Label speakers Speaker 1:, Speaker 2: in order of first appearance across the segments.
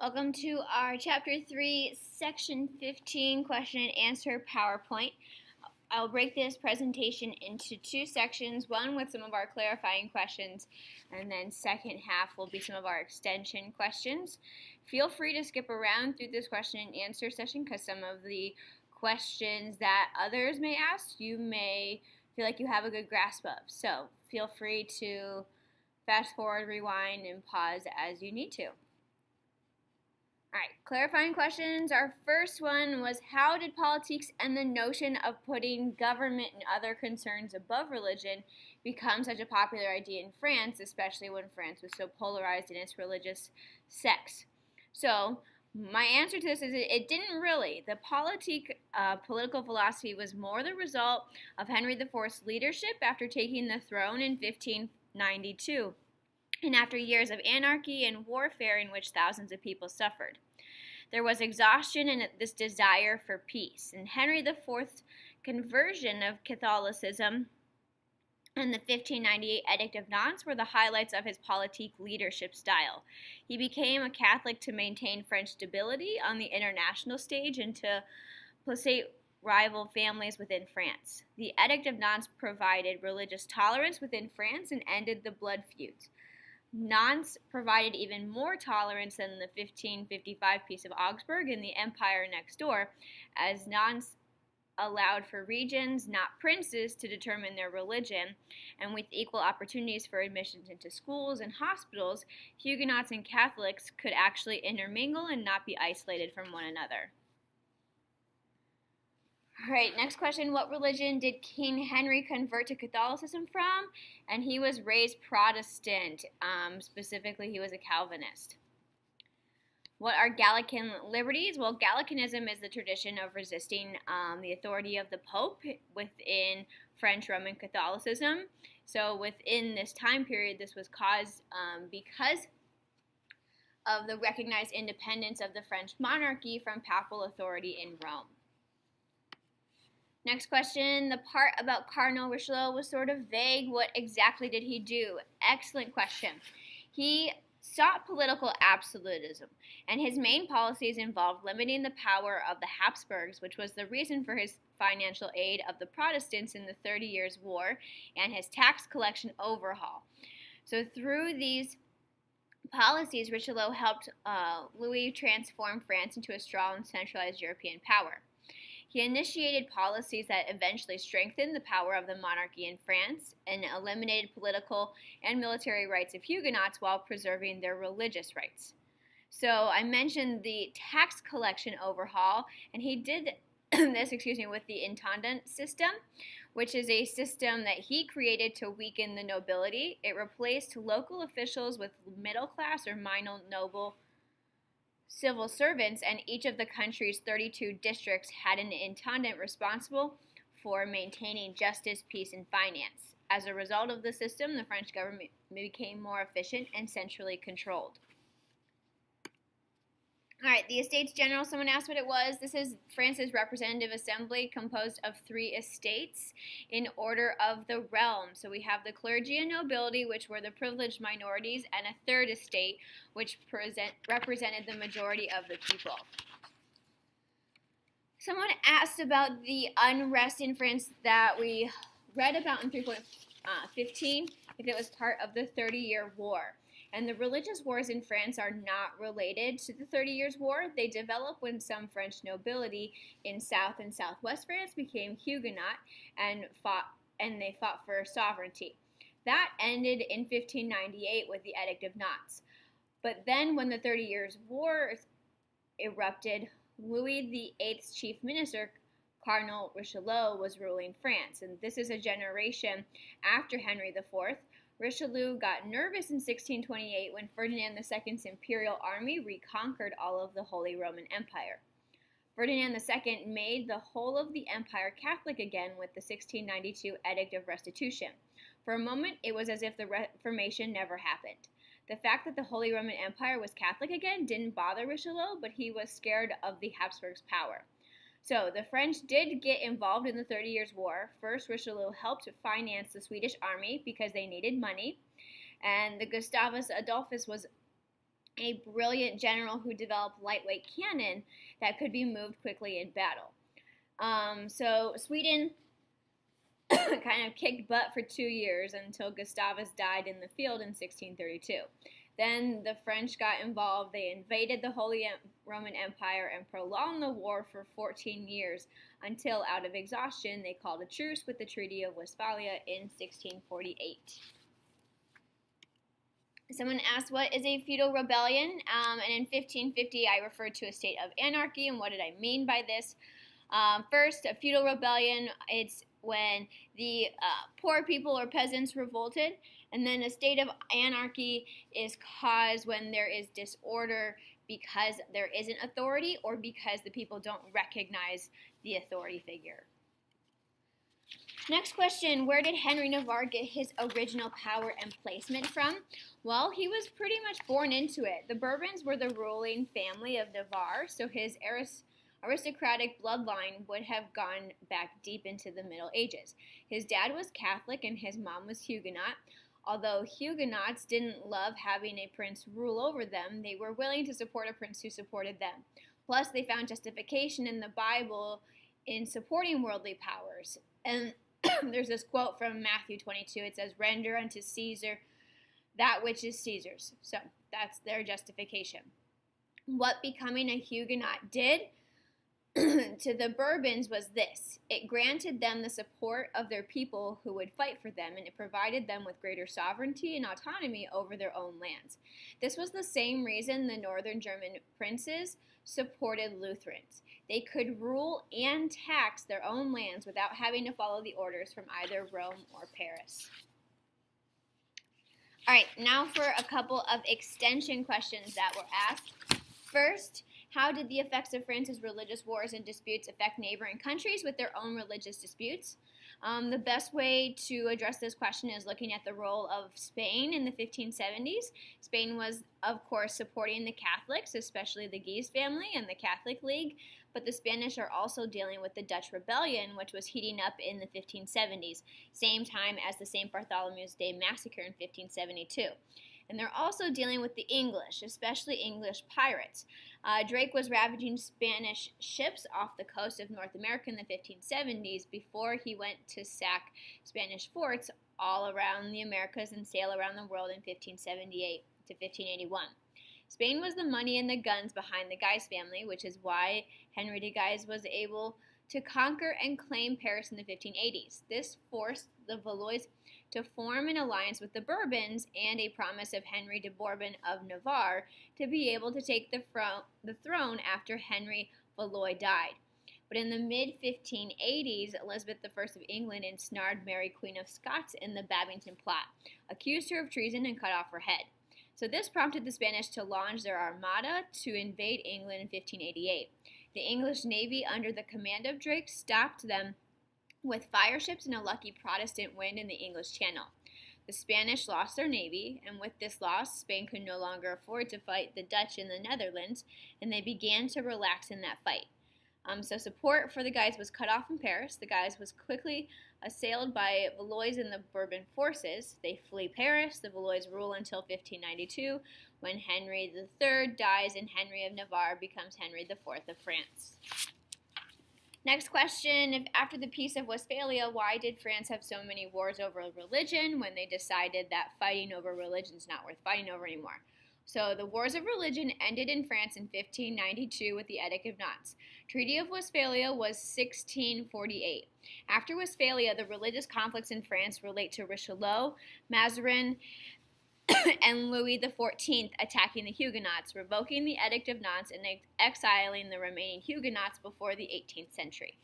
Speaker 1: Welcome to our Chapter 3, Section 15 question and answer PowerPoint. I'll break this presentation into two sections, one with some of our clarifying questions, and then second half will be some of our extension questions. Feel free to skip around through this question and answer session because some of the questions that others may ask you may feel like you have a good grasp of. So feel free to fast forward, rewind, and pause as you need to. All right, clarifying questions. Our first one was, how did politics and the notion of putting government and other concerns above religion become such a popular idea in France, especially when France was so polarized in its religious sects? So my answer to this is it didn't really. The political philosophy was more the result of Henry IV's leadership after taking the throne in 1592. And after years of anarchy and warfare in which thousands of people suffered. There was exhaustion and this desire for peace. And Henry IV's conversion of Catholicism and the 1598 Edict of Nantes were the highlights of his politique leadership style. He became a Catholic to maintain French stability on the international stage and to placate rival families within France. The Edict of Nantes provided religious tolerance within France and ended the blood feuds. Nantes provided even more tolerance than the 1555 Peace of Augsburg in the empire next door, as Nantes allowed for regions, not princes, to determine their religion, and with equal opportunities for admissions into schools and hospitals, Huguenots and Catholics could actually intermingle and not be isolated from one another. All right, next question. What religion did King Henry convert to Catholicism from? And he was raised Protestant. Specifically, he was a Calvinist. What are Gallican liberties? Well, Gallicanism is the tradition of resisting the authority of the Pope within French Roman Catholicism. So within this time period, this was caused because of the recognized independence of the French monarchy from papal authority in Rome. Next question, the part about Cardinal Richelieu was sort of vague. What exactly did he do? Excellent question. He sought political absolutism, and his main policies involved limiting the power of the Habsburgs, which was the reason for his financial aid of the Protestants in the 30 Years' War, and his tax collection overhaul. So through these policies, Richelieu helped Louis transform France into a strong, centralized European power. He initiated policies that eventually strengthened the power of the monarchy in France and eliminated political and military rights of Huguenots while preserving their religious rights. So I mentioned the tax collection overhaul, and he did this, with the intendant system, which is a system that he created to weaken the nobility. It replaced local officials with middle class or minor noble civil servants, and each of the country's 32 districts had an intendant responsible for maintaining justice, peace, and finance. As a result of the system, the French government became more efficient and centrally controlled. All right, the Estates General, someone asked what it was. This is France's representative assembly composed of 3 estates in order of the realm. So we have the clergy and nobility, which were the privileged minorities, and a 3rd estate, which represented the majority of the people. Someone asked about the unrest in France that we read about in 3.15, if it was part of the 30-Year War. And the religious wars in France are not related to the 30 Years' War. They developed when some French nobility in South and Southwest France became Huguenot and they fought for sovereignty. That ended in 1598 with the Edict of Nantes. But then when the 30 Years' War erupted, Louis VIII's chief minister, Cardinal Richelieu, was ruling France. And this is a generation after Henry IV. Richelieu got nervous in 1628 when Ferdinand II's imperial army reconquered all of the Holy Roman Empire. Ferdinand II made the whole of the empire Catholic again with the 1692 Edict of Restitution. For a moment, it was as if the Reformation never happened. The fact that the Holy Roman Empire was Catholic again didn't bother Richelieu, but he was scared of the Habsburgs' power. So the French did get involved in the 30 Years' War. First, Richelieu helped finance the Swedish army because they needed money, and the Gustavus Adolphus was a brilliant general who developed lightweight cannon that could be moved quickly in battle. So Sweden kind of kicked butt for 2 years until Gustavus died in the field in 1632. Then the French got involved. They invaded the Holy Roman Empire and prolonged the war for 14 years until, out of exhaustion, they called a truce with the Treaty of Westphalia in 1648. Someone asked, what is a feudal rebellion? And in 1550, I referred to a state of anarchy. And what did I mean by this? First, a feudal rebellion, it's when the poor people or peasants revolted. And then a state of anarchy is caused when there is disorder because there isn't authority or because the people don't recognize the authority figure. Next question, where did Henry Navarre get his original power and placement from? Well, he was pretty much born into it. The Bourbons were the ruling family of Navarre, so his aristocratic bloodline would have gone back deep into the Middle Ages. His dad was Catholic and his mom was Huguenot. Although Huguenots didn't love having a prince rule over them, they were willing to support a prince who supported them. Plus, they found justification in the Bible in supporting worldly powers. And there's this quote from Matthew 22. It says, "Render unto Caesar that which is Caesar's." So that's their justification. What becoming a Huguenot did to the Bourbons was this. It granted them the support of their people who would fight for them, and it provided them with greater sovereignty and autonomy over their own lands. This was the same reason the northern German princes supported Lutherans. They could rule and tax their own lands without having to follow the orders from either Rome or Paris. All right, now for a couple of extension questions that were asked. First, how did the effects of France's religious wars and disputes affect neighboring countries with their own religious disputes? The best way to address this question is looking at the role of Spain in the 1570s. Spain was, of course, supporting the Catholics, especially the Guise family and the Catholic League, but the Spanish are also dealing with the Dutch Rebellion, which was heating up in the 1570s, same time as the St. Bartholomew's Day Massacre in 1572. And they're also dealing with the English, especially English pirates. Drake was ravaging Spanish ships off the coast of North America in the 1570s before he went to sack Spanish forts all around the Americas and sail around the world in 1578 to 1581. Spain was the money and the guns behind the Guise family, which is why Henry de Guise was able to conquer and claim Paris in the 1580s. This forced the Valois to form an alliance with the Bourbons and a promise of Henry de Bourbon of Navarre to be able to take the throne after Henry Valois died. But in the mid-1580s, Elizabeth I of England ensnared Mary Queen of Scots in the Babington Plot, accused her of treason, and cut off her head. So this prompted the Spanish to launch their armada to invade England in 1588. The English Navy, under the command of Drake, stopped them with fire ships and a lucky Protestant wind in the English Channel. The Spanish lost their navy, and with this loss, Spain could no longer afford to fight the Dutch in the Netherlands, and they began to relax in that fight. So support for the Guise was cut off in Paris. The Guise was quickly assailed by Valois and the Bourbon forces. They flee Paris. The Valois rule until 1592, when Henry III dies and Henry of Navarre becomes Henry IV of France. Next question, if after the Peace of Westphalia, why did France have so many wars over religion when they decided that fighting over religion is not worth fighting over anymore? So the wars of religion ended in France in 1592 with the Edict of Nantes. Treaty of Westphalia was 1648. After Westphalia, the religious conflicts in France relate to Richelieu, Mazarin, and Louis XIV attacking the Huguenots, revoking the Edict of Nantes, and exiling the remaining Huguenots before the 18th century.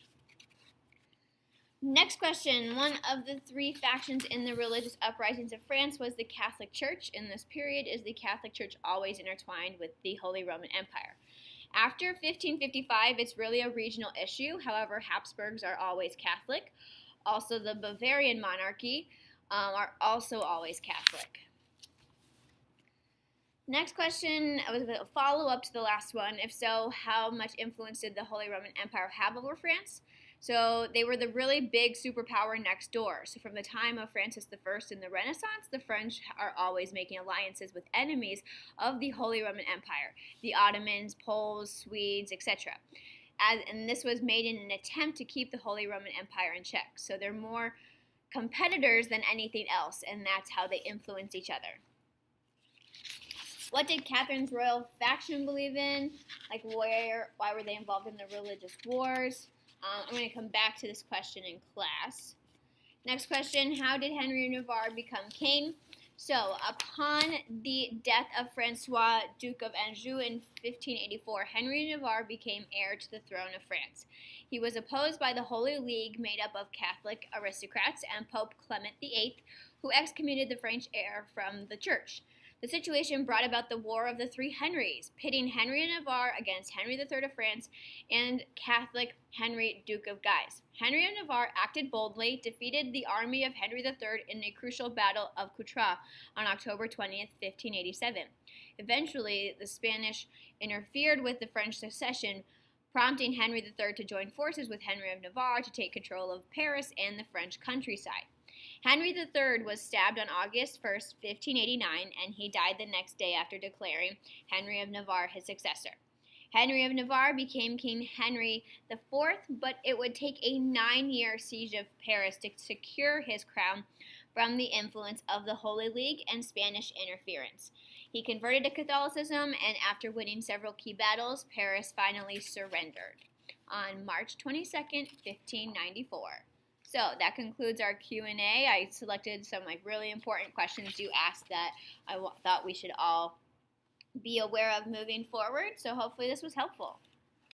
Speaker 1: Next question. One of the three factions in the religious uprisings of France was the Catholic Church. In this period, is the Catholic Church always intertwined with the Holy Roman Empire? After 1555, it's really a regional issue. However, Habsburgs are always Catholic. Also, the Bavarian monarchy are also always Catholic. Next question was a follow-up to the last one. If so, how much influence did the Holy Roman Empire have over France? So they were the really big superpower next door. So from the time of Francis I in the Renaissance, the French are always making alliances with enemies of the Holy Roman Empire, the Ottomans, Poles, Swedes, etc. And this was made in an attempt to keep the Holy Roman Empire in check. So they're more competitors than anything else, and that's how they influence each other. What did Catherine's royal faction believe in? Like, why were they involved in the religious wars? I'm going to come back to this question in class. Next question, how did Henry of Navarre become king? So, upon the death of Francois, Duke of Anjou in 1584, Henry of Navarre became heir to the throne of France. He was opposed by the Holy League, made up of Catholic aristocrats, and Pope Clement VIII, who excommunicated the French heir from the church. The situation brought about the War of the Three Henrys, pitting Henry of Navarre against Henry III of France and Catholic Henry, Duke of Guise. Henry of Navarre acted boldly, defeated the army of Henry III in a crucial battle of Coutras on October 20th, 1587. Eventually, the Spanish interfered with the French succession, prompting Henry III to join forces with Henry of Navarre to take control of Paris and the French countryside. Henry III was stabbed on August 1st, 1589, and he died the next day after declaring Henry of Navarre his successor. Henry of Navarre became King Henry IV, but it would take a 9-year siege of Paris to secure his crown from the influence of the Holy League and Spanish interference. He converted to Catholicism, and after winning several key battles, Paris finally surrendered on March 22nd, 1594. So that concludes our Q&A. I selected some really important questions you asked that I thought we should all be aware of moving forward. So hopefully this was helpful.